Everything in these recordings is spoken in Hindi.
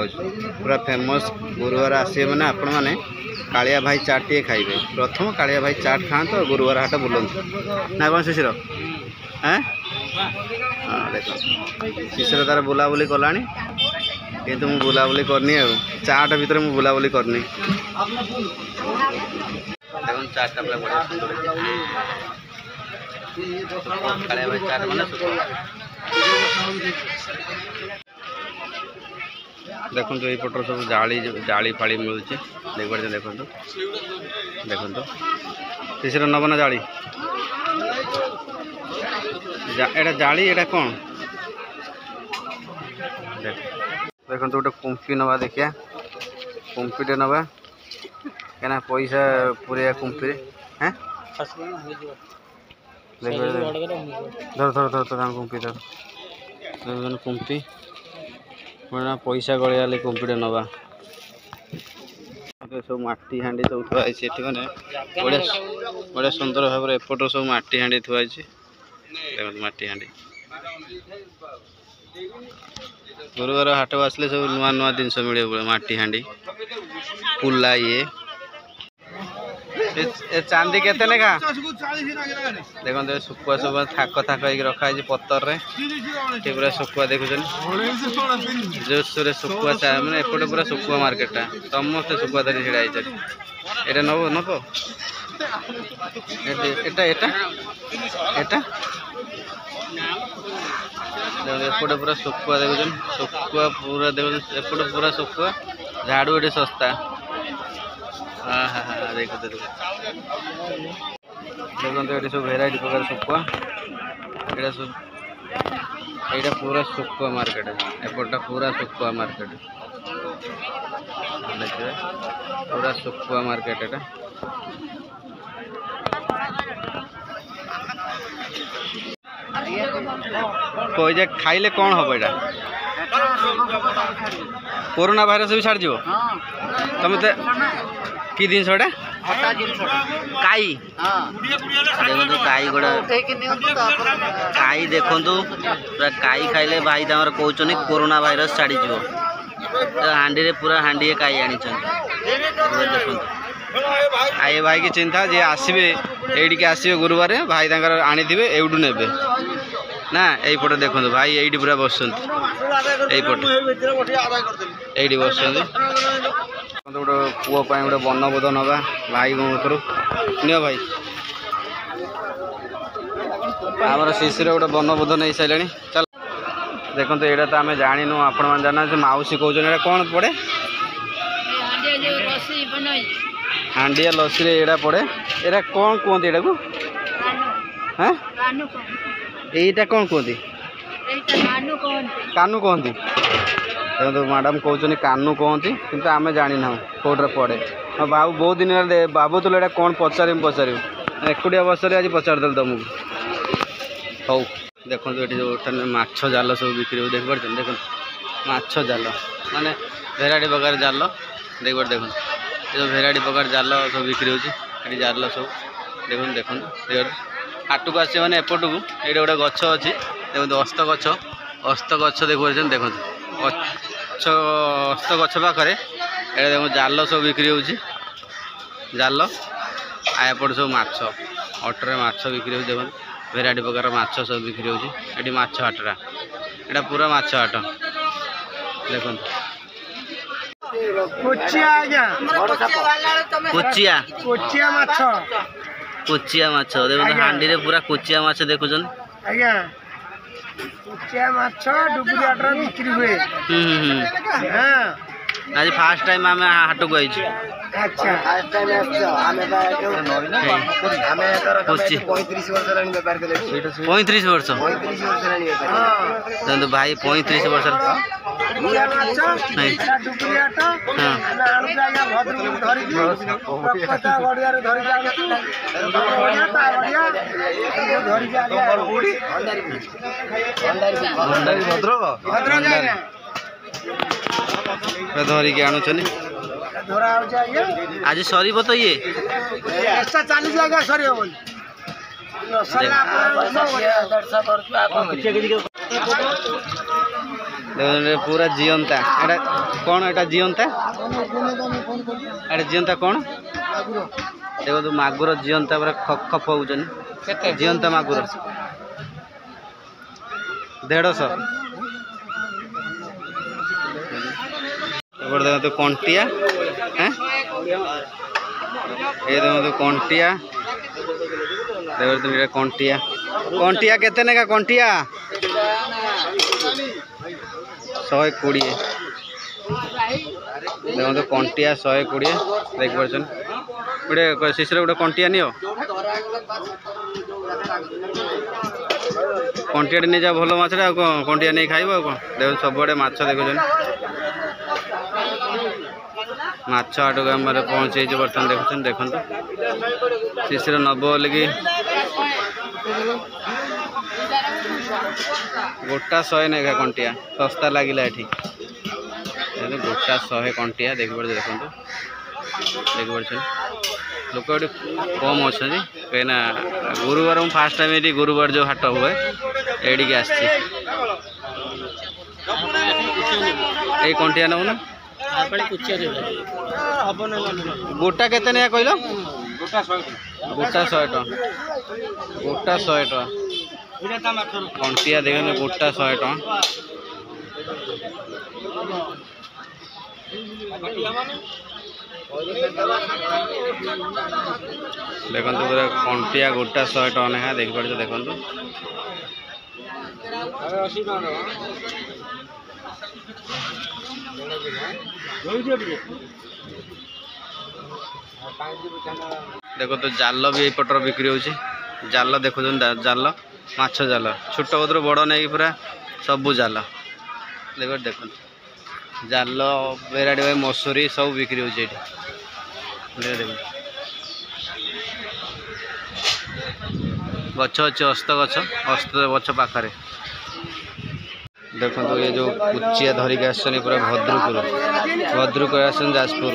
देखा पूरा फेमस गुरुवार आसे मैंने आपण मैंने कालिया भाई चाट टे खाइबे प्रथम कालिया भाई चाट खाते गुरुवार हाट बुलंतु ना कौन शिशिर हाँ देख शिशिर तार बुलाबुली कला किंतु मु बुलाबुली करनी चाट भीतर मु बुलाबुली करनी देखो चाटा पूरा बढ़िया सुंदर कालिया भाई चाट माने देखो ये पटर सब जाली जाली फाड़ी मिलूँ देख देखो देखो शिशिर नब ना जाली एटा जाली एटा कौन देखो गोटे कुंफी नवा देखिया कुंफीटे नवा क्या पैसा पूरे कुंफी हाँ धर धर धर धर कुंफी धर कुंफी मैं पैसा गलिया कुंफीटे नवा सब माटी हाँडी सब थुआई मैंने बढ़िया बढ़िया सुंदर भाव एपट सब माटी हाँडी थुआई देखो माटी हाँडी गुरुवार हाट आसले सब नुआ नुआ जिनस मिले माटी हाँडी पुला ये चांदी केते नेखा देखो सुकुआ सब थाक थाक रखाई पतर पूरा सुकुआ देखुन जोर सुकुआ मैंने एपटे पूरा सुकुआ मार्केटा समस्त सुकुआ धरी छिड़ा ये नब नब एपटे पूरा सुकुआ देखुन सुकुआ पूरा देख एपटे पूरा सुकुआ झाड़ू ये सस्ता हाँ हाँ हाँ देख देखो ये सब भेराइटी प्रकार सुकुआ ये सब यहाँ पूरा सुकुआ मार्केट एपटा पूरा सुकुआ मार्केट देखिए पूरा सुकुआ मार्केट एटा कोई जे खाइले कौन हम यहाँ कोरोना भाइरस भी छाड़ जीव तुम कि जिन काई देखो काई गुड़ा काई देखु पूरा काई खाइले भाई तमर कहते कोरोना भाइरस छाड़ी हाँडी रे पूरा हाँडी काई आनी देखो आए भाई की चिंता जे आसबे ये आसबे गुरुवार भाई आनी थे एवडू ने ना यहीपटे देखो भाई ये पूरा बस यहीपटे बस गोटे पुओ गोटे बनबोध नवा भाई भर नि भाई आमर शिशिर गोटे बनबोध नहीं सारे चल देखो यहाँ तो आम जाणु आपण मैंने जाना मौसी कहते कौन पड़े हांडिया लसी एड़ा पड़े एरा कौन कहते यहाँ को हाँ यहीटा कौन कहती कानू कहती देखो मैडम कहते कानू कहती किंतु आम जानी ना कौटे पड़े बाबू बहुत दिन बाबू तो यहाँ कौन पचार पचार एकुटिया बस आज पचारदेल तुमको हौ देखो ये जो माछ जाल सब बिक्री देख पार्छ देख माछ जाल माने भेराइटी प्रकार जाल देख पार देखो जो भेराइटी प्रकार जाल सब बिक्री होती जाल सब देखो देखो हाट को आस मैंने एपट को ये गोटे गछ अच्छी देखो अस्त गछ देख पार्छ देखो अस्त गछ पाखे ये देखो जाल सब बिक्री होती जाल आएपट सब माछ अटरे माछ बिक्री हो देखो भेराइटी प्रकार माछ सब बिक्री होती माछ हाटटा यहाँ पूरा माछ हाट देखो कोचिया माछ देखो हांडी रे पूरा कोचिया माछ देखुन आज्ञा कोचिया माछ डुबुरी हाट बिक्री हुए आज फास्ट टाइम आम हाट को आई अच्छा फास्ट टाइम पैंतीस वर्ष देखो भाई 35 वर्ष धरिकी आणुचनी आज सर तो ये चालीस आज्ञा सर देखो पूरा जीवंता एटा कौन एटा जीवंता एटा जीवंता कौन देखो तो मागुर जीवंता पूरा खप खप होउछन जीवंता मागुर 150 एबर देखो तो कंटिया हैं ये देखो तो कंटिया देखो तो मेरा कंटिया कंटिया केते ने का कंटिया 120 देखो तो कंटिया 120 देख परछन गोटे शिशुर गोटे कंटिया नियो कंटिया नहीं जा भल माछ कंटिया नहीं खाइब देखो सब माछ देखुन माछ आटक आम पहुँचे बर्तमान देखुन देखो शिशिर नब बोल कि गोटा 100 नेखा कंटिया सस्ता लगिला ये गोटा 100 कंटिया देख देखो देख लोक कम अच्छा कहीं गुरुवार मुझे फास्ट टाइम ये गुरुवार जो हाट हुए ये आस कंटिया नौ ना गोटा केते नहीं कहल गोटा 100 टका गोटा 100 टका कंटिया देख गोटा 100 टका देखो पूरा कंटिया गोटा 100 टका नेखा देख पार देखो देखो तो जाल भी यही पटर बिक्री होची जाल देखो जाल माछ जाल छोट कतर बड़ नहीं पूरा सबू जाल देखो देखो जाल भेराइटी भाई मसूरी सब बिक्री होची देखो गछ अच्छे अस्त गछ अस्त गछ पाखे देखो ये जो कुचिया धरिक आसन पूरा भद्रुक आसन जाजपुर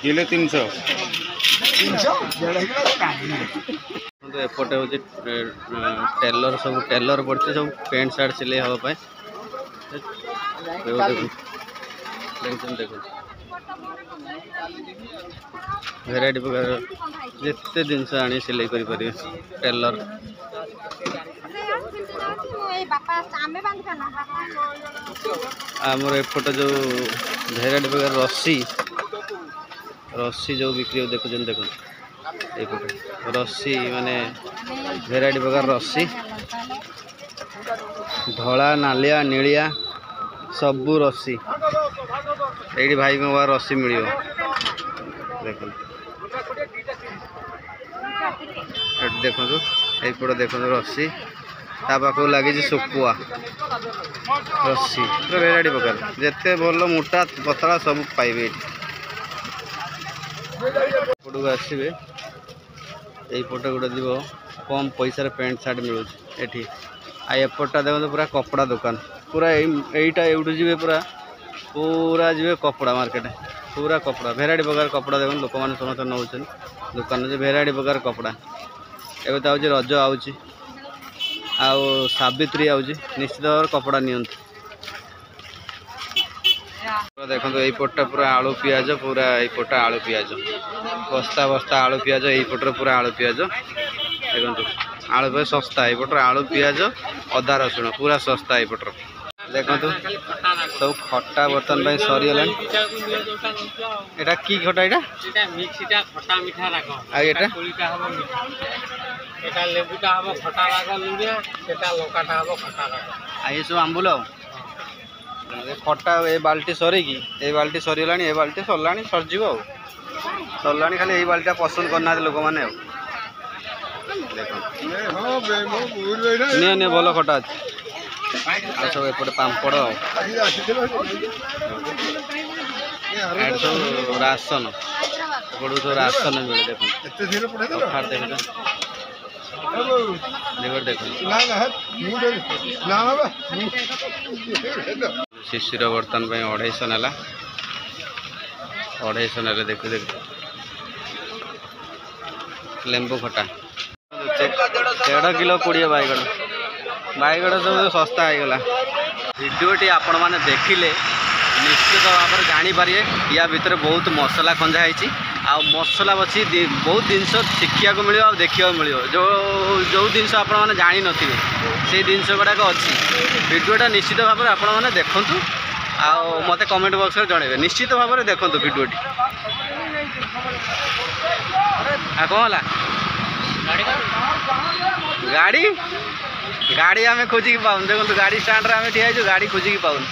किलो 300 तो एपटे हूँ टेलर सब टेलर पड़े सब पैंट सार्ट सिलाई हाँपाई देखो भेराइटी प्रकार जिते जिनस आनी सिलाई कर टेलर आमर एपटे जो भेराइटी प्रकार रस्सी रस्सी जो बिक्री हो देखुन देखो एपटे रस्सी माने भेराइटी प्रकार रस्सी धला नालिया नीलिया सबू रस्सी ये भाई को रस्सी मिल देखो देखो एपटे देखो रस्सी ता पाख लगी शुकुआ रस्सी भेराइटी प्रकार जिते भल मोटा पतला सब पाइबे एपटू आसवे यहीपटे गोटे जीव कम पैसा पैंट सार्ट मिलूँ ये एपटा देखो पूरा कपड़ा दुकान पूरा यहीटा एवटू जी पूरा पूरा जी कपड़ा मार्केट पूरा कपड़ा भेराइटी प्रकार कपड़ा देखो लोक मैंने समस्त नौ दुकान से भेराइटी प्रकार कपड़ा एवं तो आउे रज आउची आउ सावित्री आउची निश्चित भाव कपड़ा नियंतु देखो यहीपटा पूरा आलू पियाज पूरा यहीपटा आलू पियाज बस्ता बस्ता आलू पियाज यहीपटर पूरा आलू पियाज देखो आलू पियाज सस्ता यहीपटर आलू पियाज अदा रसुण पूरा सस्ता यहीपटर देखो सब खट्टा बर्तन सरीगला कि खटा ये सब आंबुल खटा ये बाल्टी सरीकी ये बाल्टी सरीगला ये बाल्टी सरला सरजी सरला खाली यही बाल्टा पसंद करना लोक मैंने देखो भल खटा अच्छे सब एपटे पापड़ सब राशन ଏପଟକୁ ସବୁ ରାସନ ମିଳେ ଦେଖନ୍ତୁ ଅଫାର ଦେଖୁଛ ଶିଶୁର ବର୍ତ୍ତମାନ ପାଇଁ 250 ନେଲା 250 ନେଲେ ଦେଖୁ ଲେମ୍ବୁ ଖଟା 1.5 କିଲୋ 20 ବାଇଗଣ ସବୁ ଶସ୍ତା ହେଇଗଲା। ଭିଡ଼ିଓଟି ଆପଣମାନେ ଦେଖିଲେ ନିଶ୍ଚିତ ଭାବରେ ଜାଣିପାରିବେ ୟା ଭିତରେ ବହୁତ ମସଲା ଖଞ୍ଜା ହେଇଛି ଆଉ ମସଲା ବସି ବହୁତ ଜିନିଷ ଶିଖିବାକୁ ମିଳିବ ଆଉ ଦେଖିବାକୁ ମିଳିବ ଯେଉଁ ଜିନିଷ ଆପଣମାନେ ଜାଣିନଥିବେ ସେଇ ଜିନିଷ ଗୁଡ଼ାକ ଅଛି। ଭିଡ଼ିଓଟା ନିଶ୍ଚିତ ଭାବରେ ଆପଣମାନେ ଦେଖନ୍ତୁ ଆଉ ମୋତେ କମେଣ୍ଟ ବକ୍ସରେ ଜଣାଇବେ। ନିଶ୍ଚିତ ଭାବରେ ଦେଖନ୍ତୁ ଭିଡ଼ିଓଟି। ଆଉ କ'ଣ ହେଲା ଗାଡ଼ି ଆମେ ଖୋଜିକି ପାଉନୁ। ଦେଖନ୍ତୁ ଗାଡ଼ି ଷ୍ଟାଣ୍ଡରେ ଆମେ ଠିଆ ହେଇଛୁ ଗାଡ଼ି ଖୋଜିକି ପାଉନୁ।